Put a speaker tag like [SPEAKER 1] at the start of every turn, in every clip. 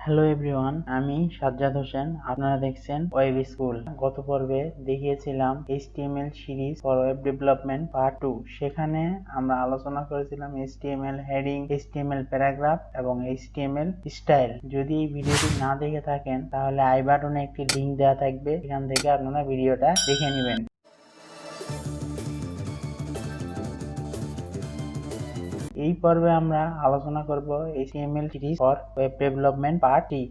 [SPEAKER 1] Hello everyone, আমি সাজ্জাদ হোসেন। আপনারা দেখছেন ওয়েব স্কুল। গত পর্বে দেখিয়েছিলাম HTML series for web development part 2। সেখানে আমরা আলোচনা করেছিলাম HTML হেডিং, HTML প্যারাগ্রাফ এবং HTML স্টাইল। যদি এই ভিডিওটি না দেখে থাকেন তাহলে আই বাটনে একটি লিংক দেওয়া থাকবে, সেখান থেকে আপনারা ভিডিওটা দেখে নেবেন। এই পর্বে আমরা আলোচনা করব HTML series for web development part 3।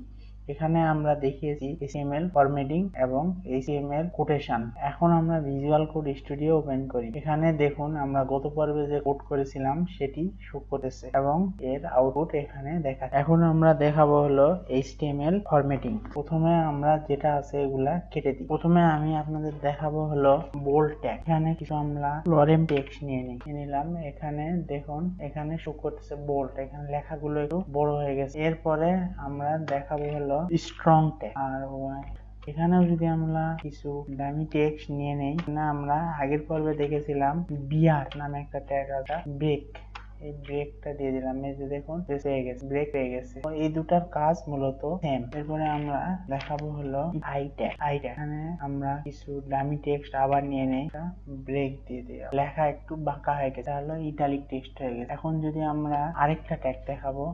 [SPEAKER 1] এখানে আমরা দেখিয়েছি HTML ফরম্যাটিং এবং HTML কোটেশন। এখন আমরা ভিজুয়াল কোড স্টুডিও ওপেন করি। এখানে দেখুন আমরা গত পর্বে যে কোড করেছিলাম সেটি শো করতেছে এবং এর আউটপুট এখানে দেখা। এখন আমরা দেখাবো হলো HTML ফরম্যাটিং। প্রথমে আমরা যেটা আছে এগুলা কেটে দিই। প্রথমে আমি আপনাদের দেখাবো হলো বোল্ড ট্যাগ। এখানে কিছু আমরা লরেম টেক্সট নিয়ে নিলাম। এখানে দেখুন এখানে শো করতেছে বোল্ড, এখানে লেখাগুলো একটু বড় হয়ে গেছে। এরপরে আমরা দেখাবো হলো স্ট্রং ট্যাগ। আর এখানেও যদি আমরা কিছু ডামি টেক্সট নিয়ে নেই, আমরা আগের পর্বে দেখেছিলাম বিআর নামে একটা ট্যাগ আছে, ব্রেক। এই ব্রেকটা দিয়ে দিলাম, এই যে দেখুন ব্রেক পেয়ে গেছে। এই দুটার কাজ মূলত সেম। এরপরে আমরা দেখাবো হলো আই ট্যাগ। এখানে আমরা কিছু ডামি টেক্সট আবার নিয়ে নেই, ব্রেক দিয়ে দিই, লেখা একটু বাঁকা হয়ে গেছে, তাহলে ইটালিক টেক্সট হয়ে গেছে। এখন যদি আমরা আরেকটা ট্যাগ দেখাবো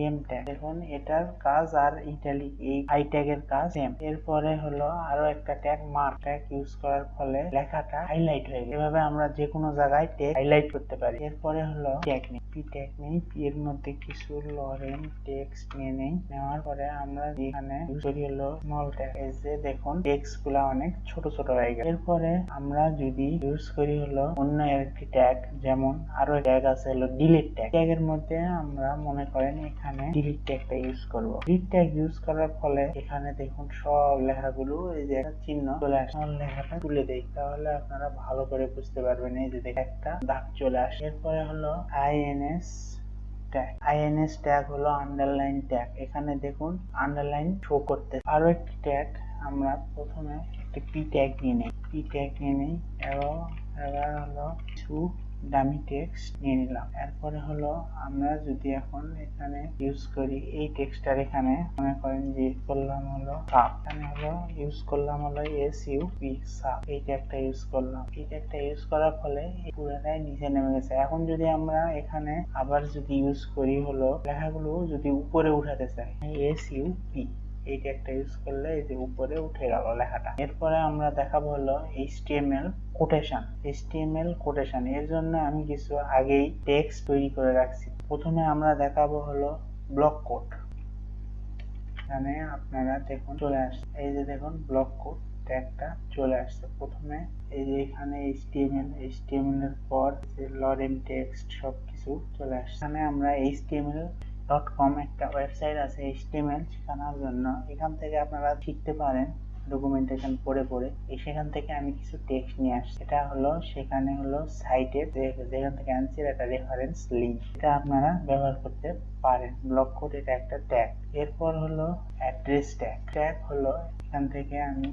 [SPEAKER 1] এম ট্যাগ, দেখুন এটার কাজ আর ইটালিক এই আই ট্যাগের কাজ সেম। এরপরে হলো আরো একটা ট্যাগ মার্ক ট্যাগ ইউজ করার ফলে লেখাটা হাইলাইট হয়ে গেছে। এভাবে আমরা যে কোনো জায়গায় টেক্সট হাইলাইট করতে পারি। এরপরে হলো এর মধ্যে কিছু লরেম টেক্সট নিয়ে নেই। নেওয়ার পরে আমরা এখানে ইউজ করি হলো স্মল ট্যাগ। এই যে দেখুন টেক্সট গুলা অনেক ছোট ছোট হয়ে গেছে। এরপরে আমরা যদি ইউজ করি হলো অন্য একটি ট্যাগ, যেমন আরো ট্যাগ আছে হলো ডিলিট ট্যাগ। ট্যাগের মধ্যে আমরা মনে করেন এখানে ডিলিট ট্যাগটা ইউজ করব। ডিলিট ট্যাগ ইউজ করার ফলে এখানে দেখুন সব লেখাগুলো এই যে একটা চিহ্ন চলে আসে, লেখাটা তুলে দেই, তাহলে আপনারা ভালো করে বুঝতে পারবেন। এই যে একটা দাগ চলে আসে। এরপরে হলো INS ট্যাগ হলো আন্ডারলাইন ট্যাগ। এখানে দেখুন আন্ডারলাইন শো করতে। আরো একটি ট্যাগ আমরা প্রথমে একটি পি ট্যাগ নিয়ে নেই এবং এবার হলো কিছু ডামি টেক্সট নিয়ে নিলাম। এরপরে হলো আমরা যদি এখন এখানে ইউজ করি এই টেক্সটার, এখানে মনে করেন যে করলাম হলো সাব, এখানে হলো ইউজ করলাম হলো SUP সাব। এই ট্যাগটা ইউজ করলাম। এই ট্যাগটা ইউজ করার ফলে পুরোটাই নিচে নেমে গেছে। এখন যদি আমরা এখানে আবার যদি ইউজ করি হলো লেখাগুলো যদি উপরে উঠাতে চাই, SUP এই ট্যাগটা ইউজ করলে এই যে উপরে উঠে গেল লেখাটা। এরপরে আমরা দেখাবো হলো HTML কোটেশন। এর জন্য আমি কিছু আগেই টেক্সট তৈরি করে রাখছি। প্রথমে আমরা দেখাবো হলো ব্লক কোড। এখানে আপনারা দেখুন চলে আসছে, এই যে দেখুন ব্লক কোড ট্যাগটা চলে আসছে। প্রথমে এই যে এখানে HTML এর পর যে লরেম টেক্সট সবকিছু চলে আসছে। এখানে আমরা HTML.com একটা ওয়েবসাইট আছে HTML শেখানোর জন্য। এখান থেকে আপনারা শিখতে পারেন ডকুমেন্টেশন পড়ে সেখান থেকে আমি কিছু টেক্সট নিয়ে আসছি। এটা হলো সেখানে হলো সাইটের যেখান থেকে আনছি একটা রেফারেন্স লিংক, এটা আপনারা ব্যবহার করতে পারেন। ব্লক কোড এটা একটা ট্যাগ। এরপর হলো অ্যাড্রেস ট্যাগ হলো এখান থেকে আমি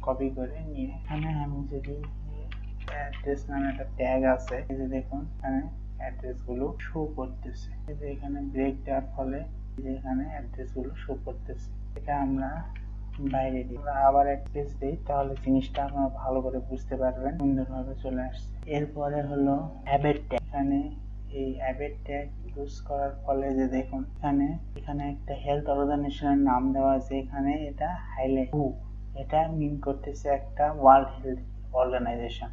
[SPEAKER 1] কপি করে নিয়ে এখানে আমি যদি অ্যাড্রেস নামে একটা ট্যাগ আছে, এই যে দেখুন এখানে অ্যাড্রেস গুলো শো করতেছে। এই যে এখানে ব্রেক দেওয়ার ফলে যে এখানে অ্যাড্রেস গুলো শো করতেছে। এটা আমরা বাইরে দিই, আবার অ্যাড্রেস দিই, তাহলে জিনিসটা আপনারা ভালো করে বুঝতে পারবেন। সুন্দরভাবে চলে আসছে। এরপরে হলো অ্যাবেট ট্যাগ। এখানে এই অ্যাবেট ট্যাগ ইউজ করার ফলে যে দেখুন এখানে একটা হেলথ অর্গানাইজেশনের নাম দেওয়া আছে। এখানে এটা হাইলাইট, এটা মিন করতেছে একটা ওয়ার্ল্ড হেলথ অর্গানাইজেশন।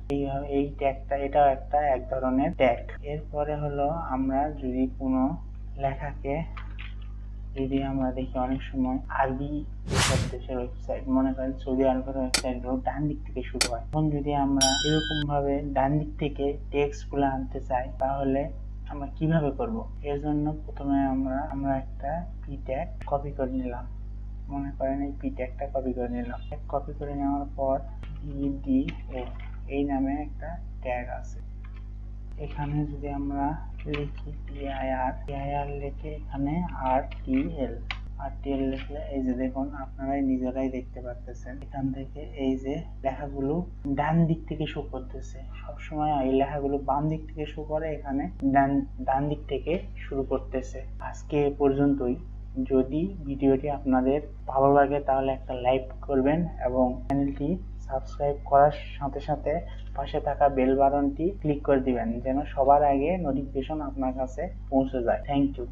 [SPEAKER 1] এই ট্যাগটা এটাও একটা এক ধরনের ট্যাগ। এরপরে হলো আমরা যদি কোনো লেখাকে যদি আমরা দেখি অনেক সময় আরবি যেসব দেশের ওয়েবসাইট, মনে করেন সৌদি আরবের ওয়েবসাইট গুলো ডান দিক থেকে শুরু হয়। এখন যদি আমরা এরকম ভাবে ডান দিক থেকে টেক্সট গুলো আনতে চাই, তাহলে আমরা কিভাবে করব? এর জন্য প্রথমে আমরা একটা পি ট্যাগ কপি করে নিলাম। মনে করেন এই পি ট্যাগটা কপি করে নিলাম। কপি করে নেওয়ার পর এই নামে একটা ট্যাগ আছে। এখানে যদি আমরা লিখি PIR লিখে এখানে RTL লিখলে এই যে দেখুন আপনারাই নিজেরাই দেখতে পারতেছেন, এখান থেকে এই যে লেখাগুলো ডান দিক থেকে শো করতেছে। সবসময় এই লেখাগুলো বাম দিক থেকে শো করে, এখানে ডান দিক থেকে শুরু করতেছে। আজকে এ পর্যন্তই। যদি ভিডিওটি আপনাদের ভালো লাগে তাহলে একটা লাইক করবেন এবং চ্যানেলটি সাবস্ক্রাইব করার সাথে সাথে পাশে থাকা বেল বাটনটি ক্লিক করে দিবেন যেন সবার আগে নোটিফিকেশন আপনার কাছে পৌঁছে যায়। Thank you.